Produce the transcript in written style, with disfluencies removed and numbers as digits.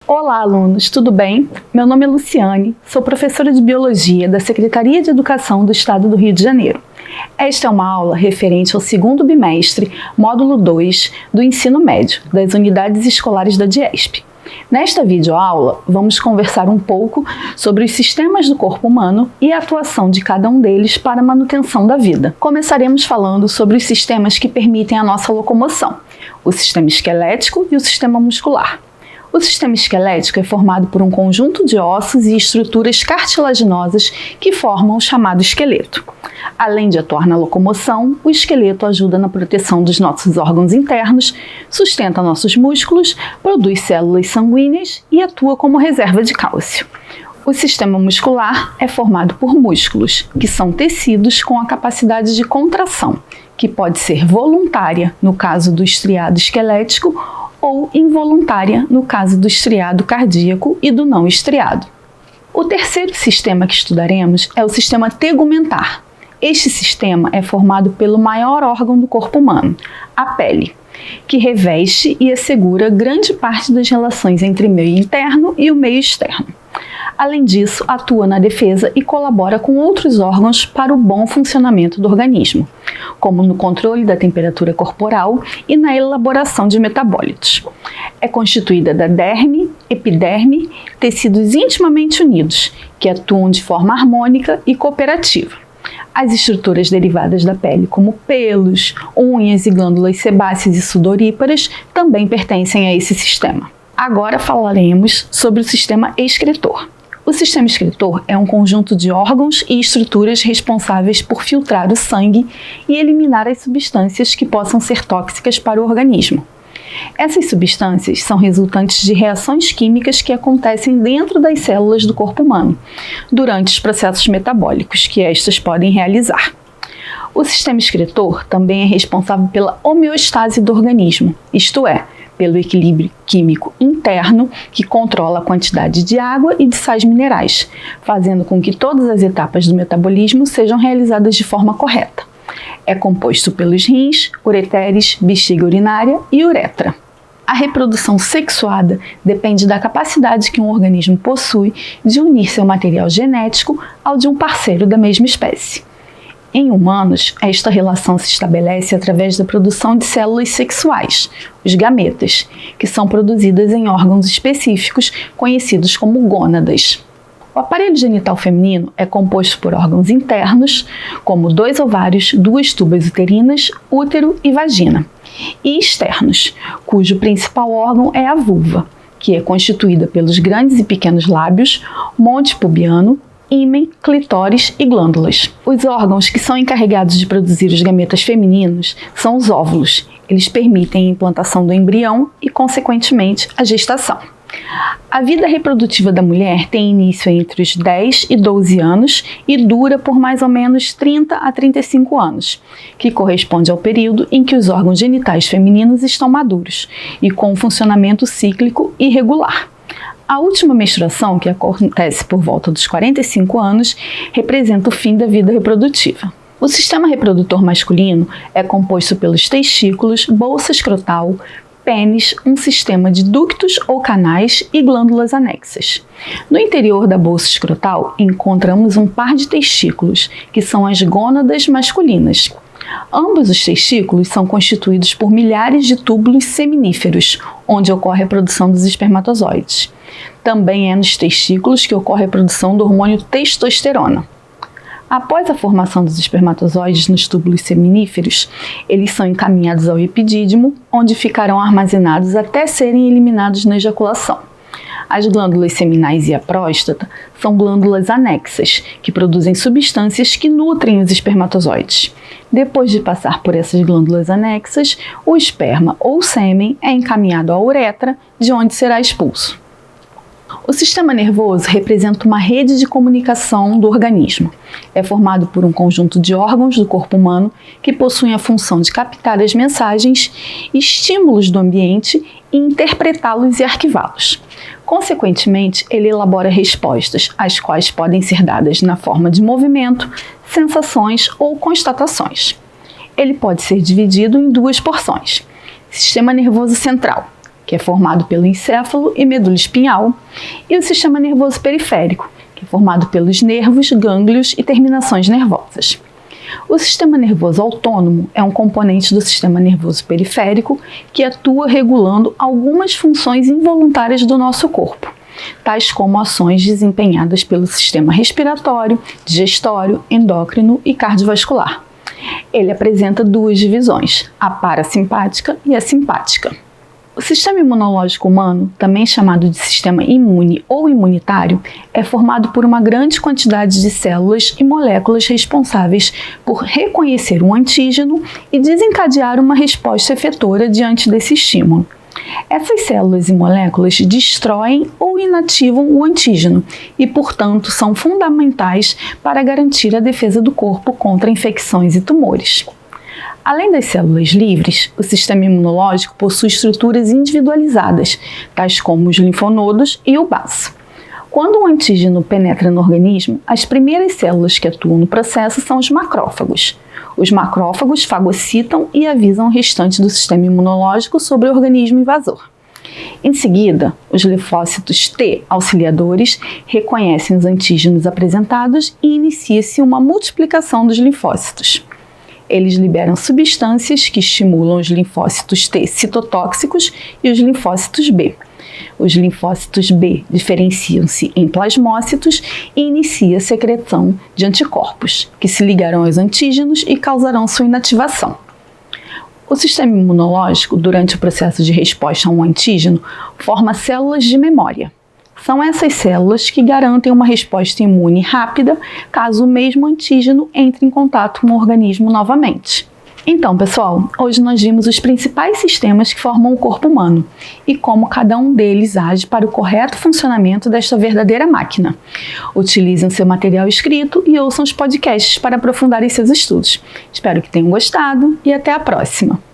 Olá, alunos, tudo bem? Meu nome é Luciane, sou professora de Biologia da Secretaria de Educação do Estado do Rio de Janeiro. Esta é uma aula referente ao segundo bimestre, módulo 2, do ensino médio, das unidades escolares da DIESP. Nesta videoaula, vamos conversar um pouco sobre os sistemas do corpo humano e a atuação de cada um deles para a manutenção da vida. Começaremos falando sobre os sistemas que permitem a nossa locomoção, o sistema esquelético e o sistema muscular. O sistema esquelético é formado por um conjunto de ossos e estruturas cartilaginosas que formam o chamado esqueleto. Além de atuar na locomoção, o esqueleto ajuda na proteção dos nossos órgãos internos, sustenta nossos músculos, produz células sanguíneas e atua como reserva de cálcio. O sistema muscular é formado por músculos, que são tecidos com a capacidade de contração, que pode ser voluntária, no caso do estriado esquelético, ou involuntária, no caso do estriado cardíaco e do não estriado. O terceiro sistema que estudaremos é o sistema tegumentar. Este sistema é formado pelo maior órgão do corpo humano, a pele, que reveste e assegura grande parte das relações entre o meio interno e o meio externo. Além disso, atua na defesa e colabora com outros órgãos para o bom funcionamento do organismo, como no controle da temperatura corporal e na elaboração de metabólitos. É constituída da derme, epiderme, tecidos intimamente unidos, que atuam de forma harmônica e cooperativa. As estruturas derivadas da pele, como pelos, unhas e glândulas sebáceas e sudoríparas, também pertencem a esse sistema. Agora falaremos sobre o sistema excretor. O sistema excretor é um conjunto de órgãos e estruturas responsáveis por filtrar o sangue e eliminar as substâncias que possam ser tóxicas para o organismo. Essas substâncias são resultantes de reações químicas que acontecem dentro das células do corpo humano, durante os processos metabólicos que estas podem realizar. O sistema excretor também é responsável pela homeostase do organismo, isto é, pelo equilíbrio químico interno que controla a quantidade de água e de sais minerais, fazendo com que todas as etapas do metabolismo sejam realizadas de forma correta. É composto pelos rins, ureteres, bexiga urinária e uretra. A reprodução sexuada depende da capacidade que um organismo possui de unir seu material genético ao de um parceiro da mesma espécie. Em humanos, esta relação se estabelece através da produção de células sexuais, os gametas, que são produzidas em órgãos específicos conhecidos como gônadas. O aparelho genital feminino é composto por órgãos internos, como 2 ovários, 2 tubas uterinas, útero e vagina, e externos, cujo principal órgão é a vulva, que é constituída pelos grandes e pequenos lábios, monte pubiano, ímen, clitóris e glândulas. Os órgãos que são encarregados de produzir os gametas femininos são os óvulos. Eles permitem a implantação do embrião e, consequentemente, a gestação. A vida reprodutiva da mulher tem início entre os 10 e 12 anos e dura por mais ou menos 30 a 35 anos, que corresponde ao período em que os órgãos genitais femininos estão maduros e com um funcionamento cíclico e regular. A última menstruação, que acontece por volta dos 45 anos, representa o fim da vida reprodutiva. O sistema reprodutor masculino é composto pelos testículos, bolsa escrotal, pênis, um sistema de ductos ou canais e glândulas anexas. No interior da bolsa escrotal encontramos um par de testículos, que são as gônadas masculinas. Ambos os testículos são constituídos por milhares de túbulos seminíferos, onde ocorre a produção dos espermatozoides. Também é nos testículos que ocorre a produção do hormônio testosterona. Após a formação dos espermatozoides nos túbulos seminíferos, eles são encaminhados ao epidídimo, onde ficarão armazenados até serem eliminados na ejaculação. As glândulas seminais e a próstata são glândulas anexas, que produzem substâncias que nutrem os espermatozoides. Depois de passar por essas glândulas anexas, o esperma ou sêmen é encaminhado à uretra, de onde será expulso. O sistema nervoso representa uma rede de comunicação do organismo. É formado por um conjunto de órgãos do corpo humano que possuem a função de captar as mensagens, estímulos do ambiente e interpretá-los e arquivá-los. Consequentemente, ele elabora respostas, as quais podem ser dadas na forma de movimento, sensações ou constatações. Ele pode ser dividido em 2 porções: sistema nervoso central, que é formado pelo encéfalo e medula espinhal, e o sistema nervoso periférico, que é formado pelos nervos, gânglios e terminações nervosas. O sistema nervoso autônomo é um componente do sistema nervoso periférico que atua regulando algumas funções involuntárias do nosso corpo, tais como ações desempenhadas pelo sistema respiratório, digestório, endócrino e cardiovascular. Ele apresenta duas divisões, a parasimpática e a simpática. O sistema imunológico humano, também chamado de sistema imune ou imunitário, é formado por uma grande quantidade de células e moléculas responsáveis por reconhecer um antígeno e desencadear uma resposta efetora diante desse estímulo. Essas células e moléculas destroem ou inativam o antígeno e, portanto, são fundamentais para garantir a defesa do corpo contra infecções e tumores. Além das células livres, o sistema imunológico possui estruturas individualizadas, tais como os linfonodos e o baço. Quando o antígeno penetra no organismo, as primeiras células que atuam no processo são os macrófagos. Os macrófagos fagocitam e avisam o restante do sistema imunológico sobre o organismo invasor. Em seguida, os linfócitos T auxiliadores reconhecem os antígenos apresentados e inicia-se uma multiplicação dos linfócitos. Eles liberam substâncias que estimulam os linfócitos T citotóxicos e os linfócitos B. Os linfócitos B diferenciam-se em plasmócitos e inicia a secreção de anticorpos, que se ligarão aos antígenos e causarão sua inativação. O sistema imunológico, durante o processo de resposta a um antígeno, forma células de memória. São essas células que garantem uma resposta imune rápida caso o mesmo antígeno entre em contato com o organismo novamente. Então, pessoal, hoje nós vimos os principais sistemas que formam o corpo humano e como cada um deles age para o correto funcionamento desta verdadeira máquina. Utilizem seu material escrito e ouçam os podcasts para aprofundar seus estudos. Espero que tenham gostado e até a próxima!